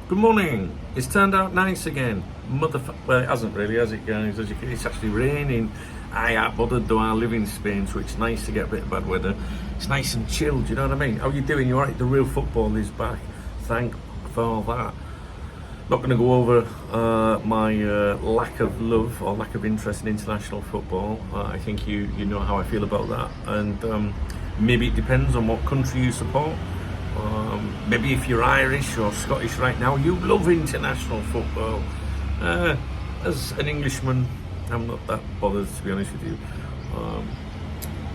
Good morning. It's turned out nice again. Well, it hasn't really, has it, guys? It's actually raining. I ain't bothered though. I live in Spain, so it's nice to get a bit of bad weather. It's nice and chilled. You know what I mean? How you doing? You alright? The real football is back. Thank for that. Not going to go over my lack of love or lack of interest in international football. I think you know how I feel about that, and maybe it depends on what country you support. Maybe if you're Irish or Scottish right now, you love international football. As an Englishman, I'm not that bothered, to be honest with you.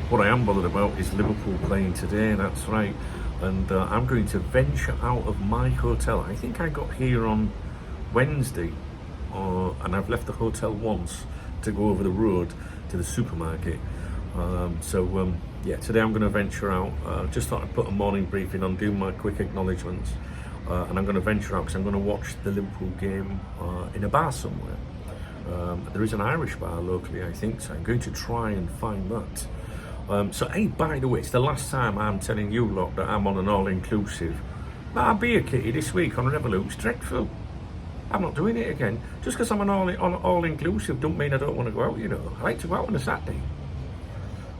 What I am bothered about is Liverpool playing today, that's right. And I'm going to venture out of my hotel. I think I got here on Wednesday, and I've left the hotel once to go over the road to the supermarket. Yeah, today I'm going to venture out. Just thought I'd put a morning briefing on, do my quick acknowledgements, and I'm going to venture out because I'm going to watch the Liverpool game in a bar somewhere. There is an Irish bar locally, I think, so I'm going to try and find that. So, hey, by the way, it's the last time I'm telling you lot that I'm on an all-inclusive. My beer kitty this week on Revolut's dreadful. I'm not doing it again. Just because I'm on all-inclusive don't mean I don't want to go out, you know. I like to go out on a Saturday.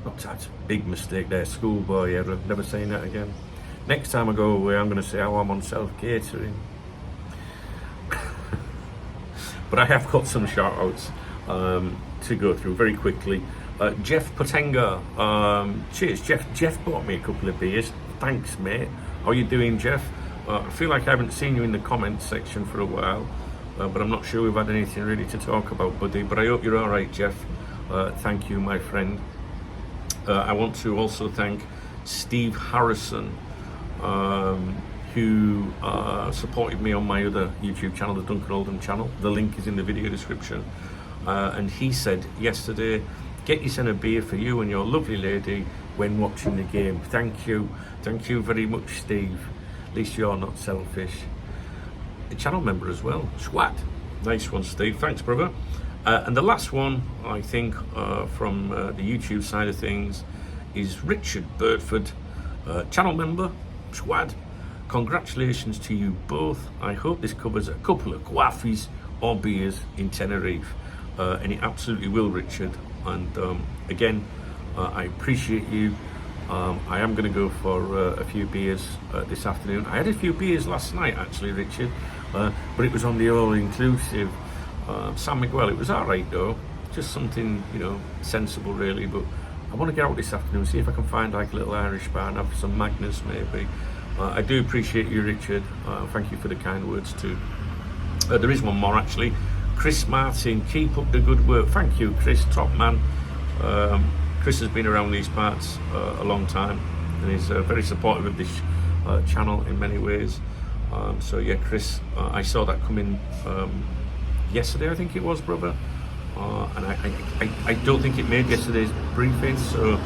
That's a big mistake there, schoolboy error. Never saying that again. Next time I go away, I'm going to say how I'm on self-catering. But I have got some shout-outs to go through very quickly. Jeff Potenga, cheers. Jeff bought me a couple of beers. Thanks, mate. How you doing, Jeff? I feel like I haven't seen you in the comments section for a while, but I'm not sure we've had anything really to talk about, buddy. But I hope you're all right, Jeff. Thank you, my friend. I want to also thank Steve Harrison, who supported me on my other YouTube channel, the Duncan Oldham channel. The link is in the video description. And he said yesterday, get yourself a beer for you and your lovely lady when watching the game. Thank you very much, Steve. At least you're not selfish. A channel member as well. Swat. Nice one, Steve. Thanks, brother. And the last one, I think, from the YouTube side of things, is Richard Birdford, channel member. Swat. Congratulations to you both. I hope this covers a couple of coffees or beers in Tenerife. And it absolutely will, Richard. And again, I appreciate you. I am going to go for a few beers this afternoon. I had a few beers last night, actually, Richard, but it was on the all-inclusive San Miguel. It was all right, though. Just something, you know, sensible, really. But I want to get out this afternoon, see if I can find like a little Irish bar and have some Magnus, maybe. I do appreciate you, Richard. Thank you for the kind words, too. There is one more, actually. Chris Martin, keep up the good work. Thank you, Chris, top man. Chris has been around these parts a long time, and he's very supportive of this channel in many ways. So yeah, Chris, I saw that come in yesterday, I think it was, brother. And I don't think it made yesterday's briefing, so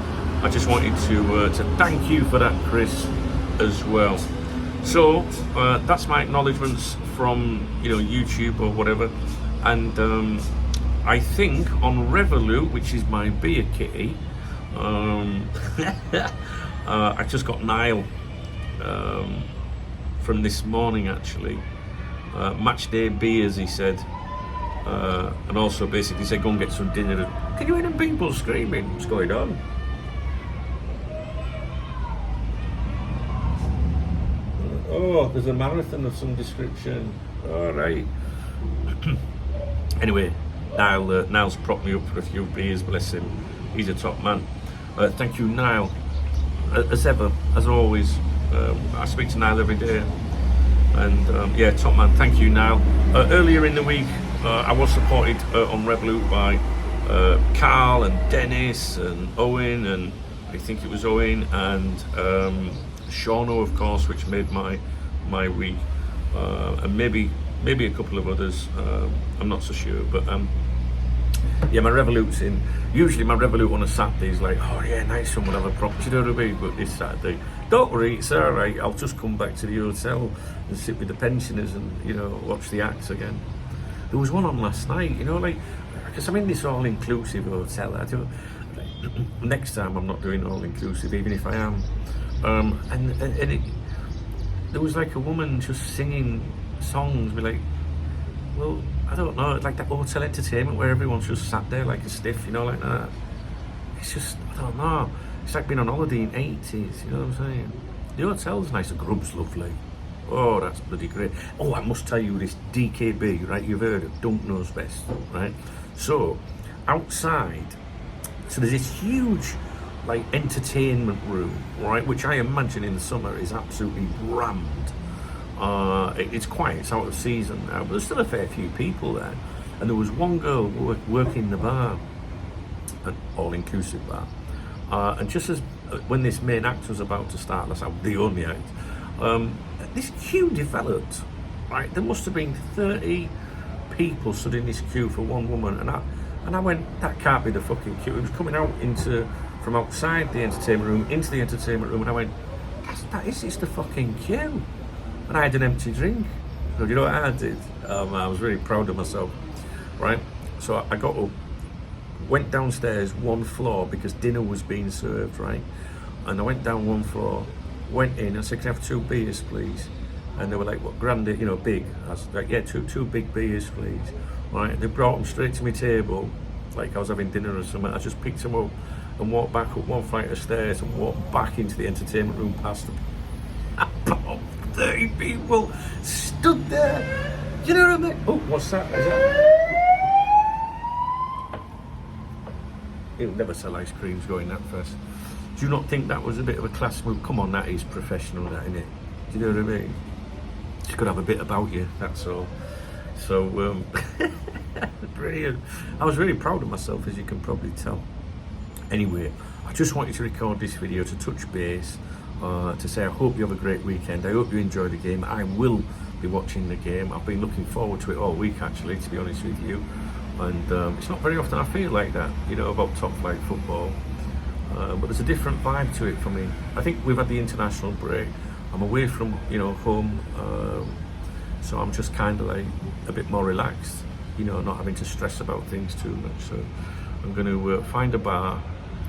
I just wanted to thank you for that, Chris, as well. So that's my acknowledgements from, you know, YouTube or whatever. And I think on Revolut, which is my beer kitty, I just got Niall from this morning, actually. Match day beers, he said. And also basically said, go and get some dinner. Can you hear them people screaming? What's going on? Oh, there's a marathon of some description. All right. Anyway, Niall's propped me up for a few beers, bless him. He's a top man. Thank you, Niall. As ever, as always, I speak to Niall every day. And yeah, top man, thank you, Niall. Earlier in the week, I was supported on Revolut by Carl and Dennis and Owen, and I think it was Owen, and Shauno, of course, which made my week, and maybe a couple of others. I'm not so sure, but yeah, my Revolut's in. Usually my Revolut on a Saturday is like, oh yeah, nice one, we'll have a prop, you know what I mean? But this Saturday, don't worry, it's all right. I'll just come back to the hotel and sit with the pensioners and, you know, watch the acts again. There was one on last night, you know, like, because I'm in this all-inclusive hotel. I do. Next time I'm not doing all-inclusive, even if I am. And there was like a woman just singing songs. Be like, well, I don't know, like that hotel entertainment where everyone's just sat there like a stiff, you know, like that. It's just, I don't know. It's like being on holiday in 80s, you know what I'm saying? The hotel's nice, the grub's lovely. Oh, that's bloody great. Oh, I must tell you this DKB, right? You've heard of Dunk Knows Best, right? So, outside, so there's this huge, like, entertainment room, right? Which I imagine in the summer is absolutely rammed. It's quiet, it's out of season now, but there's still a fair few people there. And there was one girl working the bar, an all-inclusive bar. And just as when this main act was about to start, that's the only act, this queue developed, right? There must have been 30 people stood in this queue for one woman, and I went, that can't be the fucking queue. It was coming out from outside the entertainment room into the entertainment room, and I went, it's the fucking queue. And I had an empty drink. So you know what I did? I was really proud of myself, right? So I got up, went downstairs one floor because dinner was being served, right? And I went down one floor, went in, I said, can I have 2 beers, please? And they were like, what, grande, you know, big? I was like, yeah, two big beers, please. Right? They brought them straight to my table, like I was having dinner or something. I just picked them up and walked back up one flight of stairs and walked back into the entertainment room past them. About 30 people stood there. You know what I mean? Oh, what's that? Is that? He'll never sell ice creams going that fast. Do you not think that was a bit of a class move? Come on, that is professional, that, isn't it? Do you know what I mean? Just got to have a bit about you, that's all. So, brilliant. I was really proud of myself, as you can probably tell. Anyway, I just wanted to record this video to touch base, to say I hope you have a great weekend. I hope you enjoy the game. I will be watching the game. I've been looking forward to it all week, actually, to be honest with you. And it's not very often I feel like that, you know, about top flight football. But there's a different vibe to it for me. I think we've had the international break. I'm away from, you know, home. So I'm just kind of like a bit more relaxed, you know, not having to stress about things too much. So I'm going to find a bar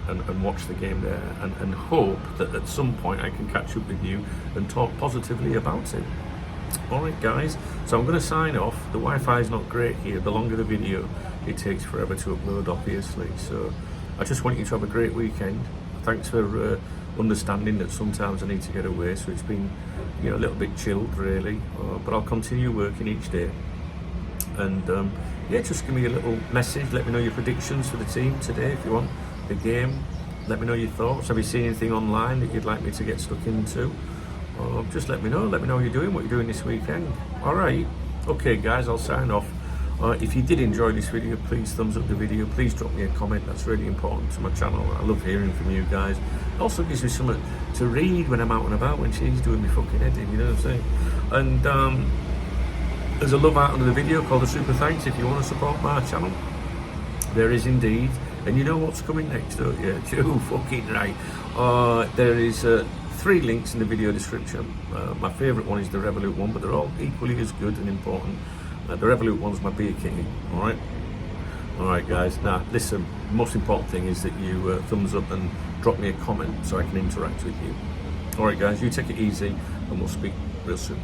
and watch the game there, and hope that at some point I can catch up with you and talk positively about it. Alright guys, so I'm going to sign off. The Wi-Fi is not great here. The longer the video, it takes forever to upload, obviously. So I just want you to have a great weekend. Thanks for understanding that sometimes I need to get away, so it's been, you know, a little bit chilled really, but I'll continue working each day. And yeah, just give me a little message, let me know your predictions for the team today if you want, the game. Let me know your thoughts. Have you seen anything online that you'd like me to get stuck into? Just let me know what you're doing this weekend. Alright, okay guys, I'll sign off. If you did enjoy this video, please thumbs up the video, please drop me a comment, that's really important to my channel. I love hearing from you guys. It also gives me something to read when I'm out and about, when she's doing me fucking head in, you know what I'm saying? And there's a love out under the video called a super thanks if you want to support my channel. There is indeed. And you know what's coming next, don't you? You're fucking right. There is 3 links in the video description. My favourite one is the Revolut one, but they're all equally as good and important. The Revolut one's my beer kitty, alright? Alright guys, now listen, the most important thing is that you thumbs up and drop me a comment so I can interact with you. Alright guys, you take it easy and we'll speak real soon.